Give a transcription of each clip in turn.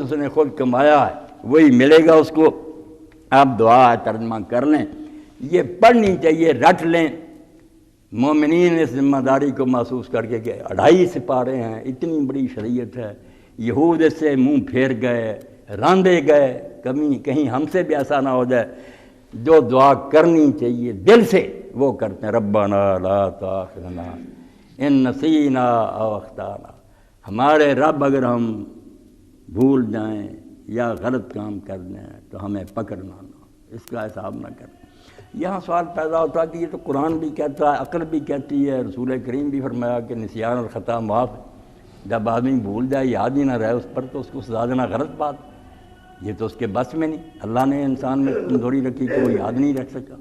اس نے خود کمایا ہے وہی ملے گا اس کو۔ آپ دعا ترجمہ کر لیں، یہ پڑھنی چاہیے، رٹ لیں۔ مومنین اس ذمہ داری کو محسوس کر کے کہ 2.5 سپارے ہیں، اتنی بڑی شریعت ہے، یہود اس سے منہ پھیر گئے، راندے گئے، کہیں ہم سے بھی ایسا نہ ہو جائے۔ جو دعا کرنی چاہیے دل سے وہ کرتے ہیں، ربنا لا تؤاخذنا ان نسینا او اخطانا۔ ہمارے رب اگر ہم بھول جائیں یا غلط کام کر دیں تو ہمیں پکڑنا نہ، اس کا حساب نہ کریں۔ یہاں سوال پیدا ہوتا ہے کہ یہ تو قرآن بھی کہتا ہے، عقل بھی کہتی ہے، رسول کریم بھی فرمایا کہ نسیان اور خطا معاف ہے۔ جب آدمی بھول جائے، یاد ہی نہ رہے اس پر، تو اس کو سزا دینا غلط بات، یہ تو اس کے بس میں نہیں۔ اللہ نے انسان میں کمزوری رکھی کہ وہ یاد نہیں رکھ سکا۔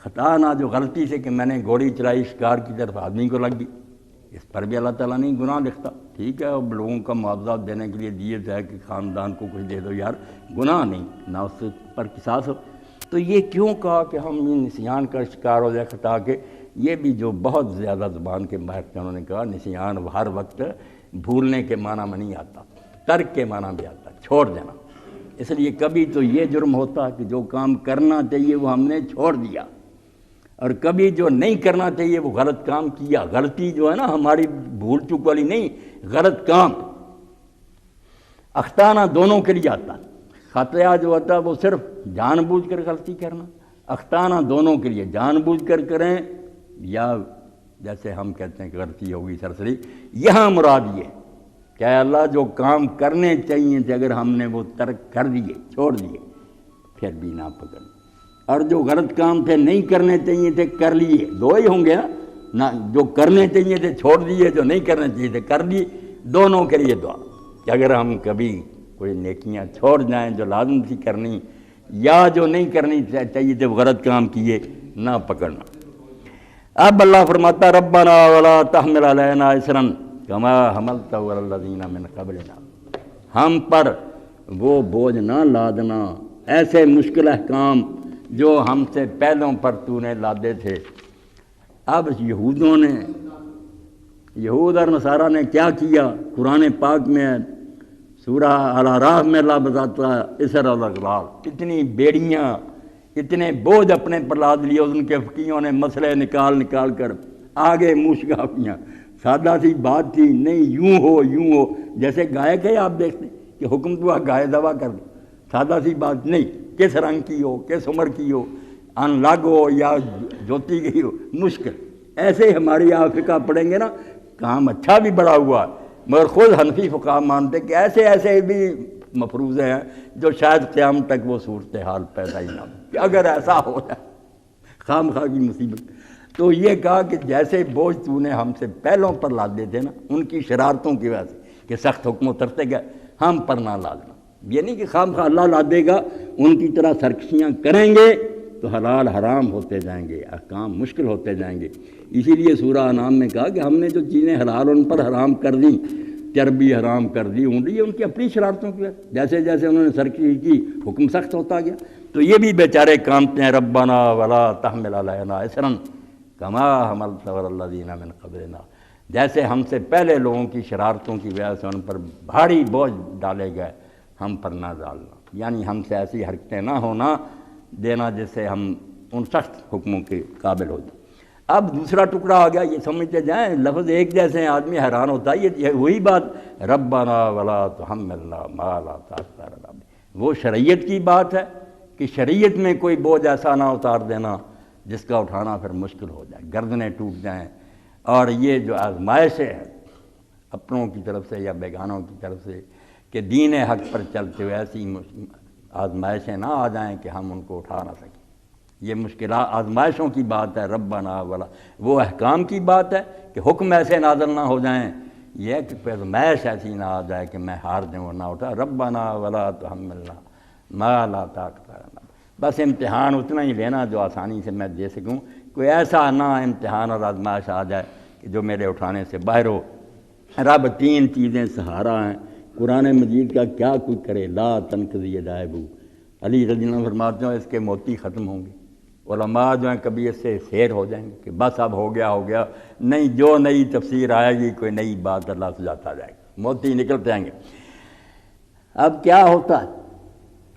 خطا نہ جو غلطی سے کہ میں نے گھوڑی چلائی شکار کی طرف، آدمی کو لگ گئی، اس پر بھی اللہ تعالیٰ نہیں گناہ لکھتا۔ ٹھیک ہے، اب لوگوں کا معاوضہ دینے کے لیے دیت ہے کہ خاندان کو کچھ دے دو، یار گناہ نہیں، نہ اس پر قصاص ہو۔ تو یہ کیوں کہا کہ ہم یہ نسیان کا شکار ہو جائے خطا کے؟ یہ بھی جو بہت زیادہ زبان کے ماہر تھے، انہوں نے کہا نسیان ہر وقت بھولنے کے معنی میں نہیں آتا، ترک کے معنی بھی آتا، چھوڑ دینا۔ اس لیے کبھی تو یہ جرم ہوتا کہ جو کام کرنا چاہیے وہ ہم نے چھوڑ دیا، اور کبھی جو نہیں کرنا چاہیے وہ غلط کام کیا۔ غلطی جو ہے نا ہماری بھول چوک والی نہیں، غلط کام۔ اختانہ دونوں کے لیے آتا ہے، خطیہ جو ہوتا ہے وہ صرف جان بوجھ کر غلطی کرنا، اختانہ دونوں کے لیے، جان بوجھ کر کریں یا جیسے ہم کہتے ہیں کہ غلطی ہوگی سرسری۔ یہاں مراد یہ کہ اے اللہ جو کام کرنے چاہیے تھے اگر ہم نے وہ ترک کر دیے، چھوڑ دیے، پھر بھی نہ پکڑ، اور جو غلط کام تھے نہیں کرنے چاہیے تھے کر لیے، دو ہی ہوں گے نا، جو کرنے چاہیے تھے چھوڑ دیے، جو نہیں کرنے چاہیے تھے کر لیے۔ دونوں کے لیے دعا کہ اگر ہم کبھی کوئی نیکیاں چھوڑ جائیں جو لازم تھی کرنی، یا جو نہیں کرنی چاہیے تھے وہ غلط کام کیے، نہ پکڑنا۔ اب اللہ فرماتا ربنا ولا تحمل علینا اصرا کما حملتہ علی الذین من قبلنا، ہم پر وہ بوجھ نہ لادنا، ایسے مشکل احکام جو ہم سے پہلوں پر تو نے لادے تھے۔ اب یہود اور نصارہ نے کیا کیا؟ قرآن پاک میں سورہ الاعراف میں اللہ بتاتا ہے اسر الاغلال، اتنی بیڑیاں، اتنے بوجھ اپنے پر لاد لیے ان کے فقیوں نے، مسئلے نکال کر آگے موشگافیاں۔ سادہ سی بات تھی، نہیں یوں ہو، جیسے گائے کے آپ دیکھتے ہیں کہ حکم تو گائے دوا کر دو، سادہ سی بات نہیں، کس رنگ کی ہو، کس عمر کی ہو، ان لگ ہو یا جوتی گئی ہو، مشکل۔ ایسے ہماری آپ فقہ پڑھیں گے نا، کام اچھا بھی بڑا ہوا، مگر خود حنفی فقہ مانتے کہ ایسے بھی مفروضے ہیں جو شاید قیامت تک وہ صورتحال پیدا ہی نہ ہو، کہ اگر ایسا ہو جائے خام خواہ کی مصیبت۔ تو یہ کہا کہ جیسے بوجھ تو نے ہم سے پہلوں پر لادے تھے نا، ان کی شرارتوں کی وجہ سے کہ سخت حکم اترتے گئے، ہم پر نہ لادنا۔ یہ نہیں کہ خام خواہ اللہ لادے گا، ان کی طرح سرکشیاں کریں گے تو حلال حرام ہوتے جائیں گے، احکام مشکل ہوتے جائیں گے۔ اسی لیے سورہ انعام میں کہا کہ ہم نے جو چیزیں حلال ان پر حرام کر دیں، چربی حرام کر دی، اونڈی، ان کی اپنی شرارتوں کی وجہ، جیسے جیسے انہوں نے سرکشی کی حکم سخت ہوتا گیا۔ تو یہ بھی بیچارے کامتے ہیں ربنا ولا تحمل علینا اصرا کما حملتہ علی الذین من قبلنا، جیسے ہم سے پہلے لوگوں کی شرارتوں کی وجہ سے ان پر بھاری بوجھ ڈالے گئے، ہم پر نہ ڈالنا، یعنی ہم سے ایسی حرکتیں نہ ہونا دینا جس سے ہم ان سخت حکموں کے قابل ہو جائیں۔ اب دوسرا ٹکڑا آ گیا، یہ سمجھتے جائیں لفظ ایک جیسے ہیں، آدمی حیران ہوتا ہے، یہ وہی بات ربنا ولا تحملنا ما لا طاقت لنا بہ، وہ شریعت کی بات ہے کہ شریعت میں کوئی بوجھ ایسا نہ اتار دینا جس کا اٹھانا پھر مشکل ہو جائے، گردنیں ٹوٹ جائیں۔ اور یہ جو آزمائشیں ہیں اپنوں کی طرف سے یا بیگانوں کی طرف سے کہ دین حق پر چلتے ہوئے ایسی آزمائشیں نہ آ جائیں کہ ہم ان کو اٹھا نہ سکیں، یہ مشکلات آزمائشوں کی بات ہے۔ ربنا ولا، وہ احکام کی بات ہے کہ حکم ایسے نازل نہ ہو جائیں، یہ کہ پھر آزمائش ایسی نہ آ جائے کہ میں ہار دوں اور نہ اٹھا۔ ربنا ولا تحملنا ما لا طاقت لنا، بس امتحان اتنا ہی لینا جو آسانی سے میں دے سکوں، کوئی ایسا نہ امتحان اور آزمائش آ جائے کہ جو میرے اٹھانے سے باہر ہو۔ رب تین چیزیں سہارا ہیں، قرآن مجید کا کیا کوئی کرے، لا تنقضی دائبو، علی رضی اللہ عنہ فرماتے ہیں اس کے موتی ختم ہوں گے، علماء جو ہیں کبھی اس سے سیر ہو جائیں گے کہ بس اب ہو گیا، نہیں جو نئی تفسیر آئے گی کوئی نئی بات اللہ سجاتا جائے گا، موتی نکلتے آئیں گے۔ اب کیا ہوتا ہے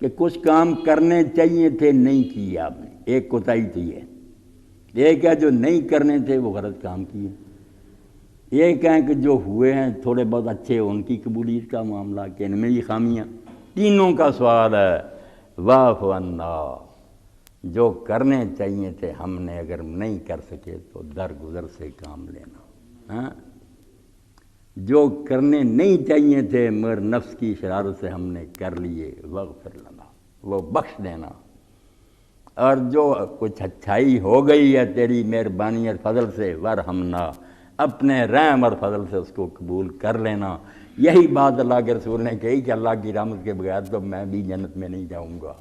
کہ کچھ کام کرنے چاہیے تھے نہیں کیے آپ نے، ایک کوتاہی تو یہ ہے۔ ایک ہے جو نہیں کرنے تھے وہ غلط کام کیے، ایک ہے کہ جو ہوئے ہیں تھوڑے بہت اچھے ان کی قبولیت کا معاملہ کہ ان میں یہ خامیاں۔ تینوں کا سوال ہے واعف عنا، جو کرنے چاہیے تھے ہم نے اگر نہیں کر سکے تو درگزر سے کام لینا، ہاں جو کرنے نہیں چاہیے تھے مگر نفس کی شرارت سے ہم نے کر لیے واغفر لنا، وہ بخش دینا، اور جو کچھ اچھائی ہو گئی ہے تیری مہربانی اور فضل سے ورحمنا، اپنے رحم اور فضل سے اس کو قبول کر لینا۔ یہی بات اللہ کے رسول نے کہی کہ اللہ کی رحمت کے بغیر تو میں بھی جنت میں نہیں جاؤں گا۔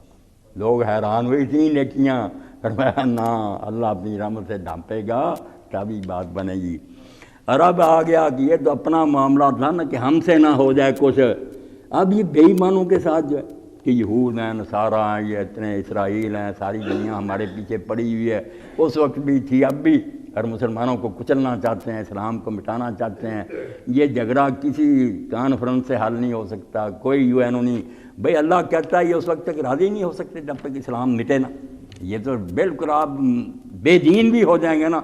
لوگ حیران ہوئے اتنی نیکیاں، فرمایا نا اللہ اپنی رحمت سے ڈھانپے گا تبھی بات بنے گی۔ اور اب آ گیا کہ یہ تو اپنا معاملہ تھا نا کہ ہم سے نہ ہو جائے کچھ، اب یہ بے ایمانوں کے ساتھ جو ہے کہ یہود ہیں، نصارہ ہیں، یہ اتنے اسرائیل ہیں، ساری دنیا ہمارے پیچھے پڑی ہوئی ہے، اس وقت بھی تھی اب بھی، اور مسلمانوں کو کچلنا چاہتے ہیں، اسلام کو مٹانا چاہتے ہیں۔ یہ جھگڑا کسی کانفرنس سے حل نہیں ہو سکتا، کوئی یو این او نہیں، بھئی اللہ کہتا ہے یہ اس وقت تک راضی نہیں ہو سکتے جب تک اسلام مٹے نا۔ یہ تو بالکل آپ بے دین بھی ہو جائیں گے نا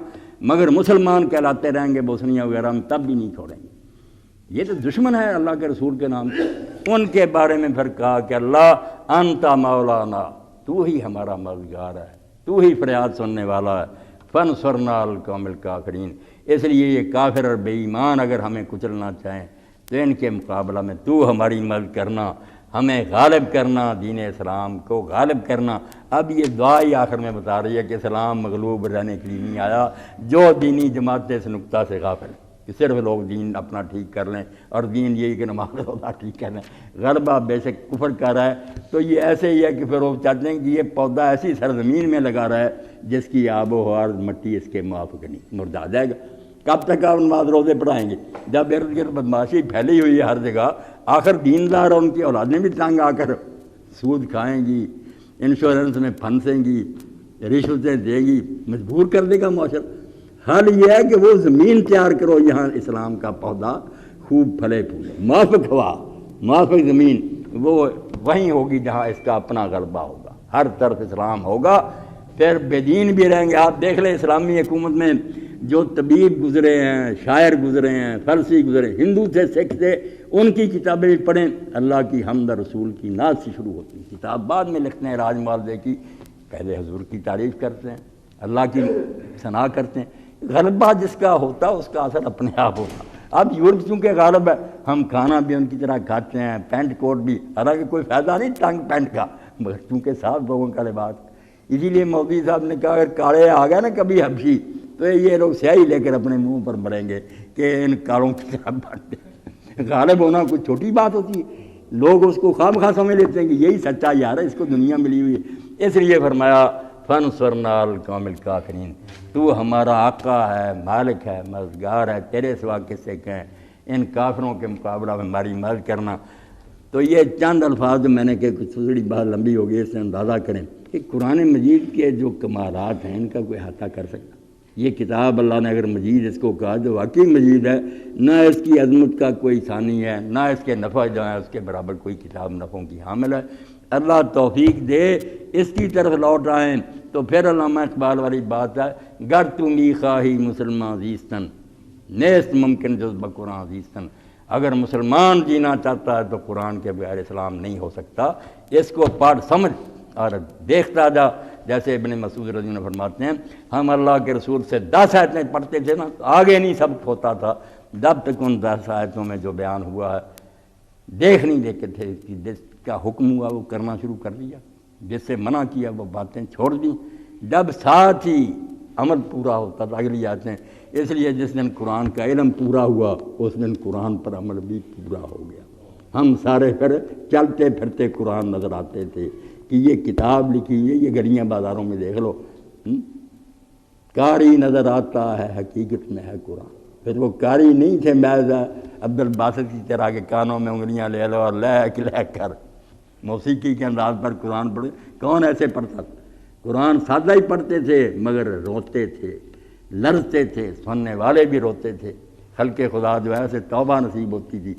مگر مسلمان کہلاتے رہیں گے بوسنیا وغیرہ میں تب بھی نہیں چھوڑیں گے۔ یہ تو دشمن ہے اللہ کے رسول کے نام سے۔ ان کے بارے میں پھر کہا کہ اللہ انت مولانا، تو ہی ہمارا مددگار ہے، تو ہی فریاد سننے والا ہے، فانصرنا علی القوم الکافرین۔ اس لیے یہ کافر اور بے ایمان اگر ہمیں کچلنا چاہیں تو ان کے مقابلہ میں تو ہماری مدد کرنا، ہمیں غالب کرنا، دین اسلام کو غالب کرنا۔ اب یہ دعا ہی آخر میں بتا رہی ہے کہ اسلام مغلوب رہنے کے لیے نہیں آیا۔ جو دینی جماعتیں اس نقطہ سے غافل کہ صرف لوگ دین اپنا ٹھیک کر لیں اور دین یہی کہ نماز روزہ ٹھیک کر لیں، غربہ بے شک کفر کر رہا ہے تو یہ ایسے ہی ہے کہ پھر وہ چاہتے ہیں کہ یہ پودا ایسی سرزمین میں لگا رہا ہے جس کی آب و ہوا اور مٹی اس کے موافق نہیں، مردہ جائے گا۔ کب تک آپ نماز روزے پڑھائیں گے جب ارد گرد بدماشی پھیلی ہوئی ہے ہر جگہ؟ آخر دیندار اور ان کی اولادیں بھی تنگ آ کر سود کھائیں گی، انشورنس میں پھنسیں گی، رشوتیں دے گی، مجبور کر دے گا معاشرہ۔ حل یہ ہے کہ وہ زمین تیار کرو یہاں اسلام کا پودا خوب پھلے پھولے، موافق ہوا، موافق زمین وہ وہیں ہوگی جہاں اس کا اپنا غلبہ ہوگا، ہر طرف اسلام ہوگا، پھر بے دین بھی رہیں گے۔ آپ دیکھ لیں اسلامی حکومت میں جو طبیب گزرے ہیں، شاعر گزرے ہیں، فلسفی گزرے، ہندو تھے، سکھ تھے، ان کی کتابیں بھی پڑھیں، اللہ کی حمد رسول کی نعت سے شروع ہوتی ہے کتاب، بعد میں لکھتے ہیں راج معاوضے کی، پہلے حضور کی تعریف کرتے ہیں، اللہ کی ثنا کرتے ہیں۔ غلبہ جس کا ہوتا اس کا اثر اپنے آپ ہوتا۔ اب یورپ چونکہ غالب ہے، ہم کھانا بھی ان کی طرح کھاتے ہیں، پینٹ کوٹ بھی، حالانکہ کوئی فائدہ نہیں ٹنگ پینٹ کا، مگر چونکہ صاف لوگوں کا لباس۔ اسی لیے مودی صاحب نے کہا اگر کالے آ گئے نا کبھی حبشی تو یہ لوگ سیاہی لے کر اپنے منہ پر مریں گے کہ ان کالوں کی طرح بنتے ہیں۔ غالب ہونا کوئی چھوٹی بات ہوتی ہے، لوگ اس کو خواہ مخواہ سمجھ لیتے ہیں کہ یہی سچا یار ہے، اس کو دنیا ملی ہوئی ہے۔ اس لیے فرمایا فانصرنا علی القوم الکافرین، تو ہمارا آقا ہے، مالک ہے، مددگار ہے، تیرے سوا کس سے کہیں، ان کافروں کے مقابلہ میں ہماری مدد کرنا۔ تو یہ چند الفاظ جو میں نے کہ کچھ تھوڑی بات لمبی ہوگی، اس سے اندازہ کریں کہ قرآن مجید کے جو کمالات ہیں ان کا کوئی احاطہ کر سکتا؟ یہ کتاب اللہ نے اگر مجید اس کو کہا جو واقعی مجید ہے، نہ اس کی عظمت کا کوئی ثانی ہے، نہ اس کے نفع جو ہے اس کے برابر کوئی کتاب نفعوں کی حامل ہے۔ اللہ توفیق دے اس کی طرف لوٹ آئیں تو پھر علامہ اقبال والی بات ہے، گر تو می خواہی مسلمان زیستن نیست ممکن جز بقرآن زیستن۔ اگر مسلمان جینا چاہتا ہے تو قرآن کے بغیر اسلام نہیں ہو سکتا۔ اس کو پڑھ سمجھ اور دیکھتا جا، جیسے ابن مسعود رضی اللہ عنہ فرماتے ہیں ہم اللہ کے رسول سے 10 آیتیں پڑھتے تھے نا تو آگے نہیں سبق ہوتا تھا جب تک ان 10 آیتوں میں جو بیان ہوا ہے دیکھ نہیں دیکھتے تھے کہ جس کا حکم ہوا وہ کرنا شروع کر دیا، جس سے منع کیا وہ باتیں چھوڑ دیں، جب ساتھ ہی عمل پورا ہوتا تھا اگلی آیتیں۔ اس لیے جس دن قرآن کا علم پورا ہوا اس دن قرآن پر عمل بھی پورا ہو گیا۔ ہم سارے پھر چلتے پھرتے قرآن نظر آتے تھے کہ یہ کتاب لکھی ہے، یہ گلیاں بازاروں میں دیکھ لو، قاری نظر آتا ہے حقیقت میں ہے قرآن۔ پھر وہ قاری نہیں تھے محض عبد الباسط کی طرح کے کانوں میں انگلیاں لے لو اور لہک لہک کر موسیقی کے انداز پر قرآن پڑھے، کون ایسے پڑھتا تھا؟ قرآن سادہ ہی پڑھتے تھے مگر روتے تھے، لرزتے تھے، سننے والے بھی روتے تھے، خلق خدا جو ہے اسے توبہ نصیب ہوتی تھی۔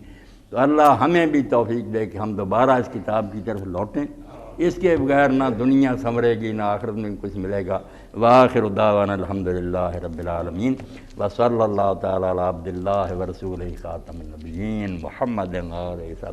تو اللہ ہمیں بھی توفیق دے کہ ہم دوبارہ اس کتاب کی طرف لوٹیں، اس کے بغیر نہ دنیا سنورے گی نہ آخرت میں کچھ ملے گا۔ وآخر دعوانا الحمدللہ رب العالمین وصلی اللہ تعالی علی عبد اللہ ورسولہ خاتم النبیین محمد علیہ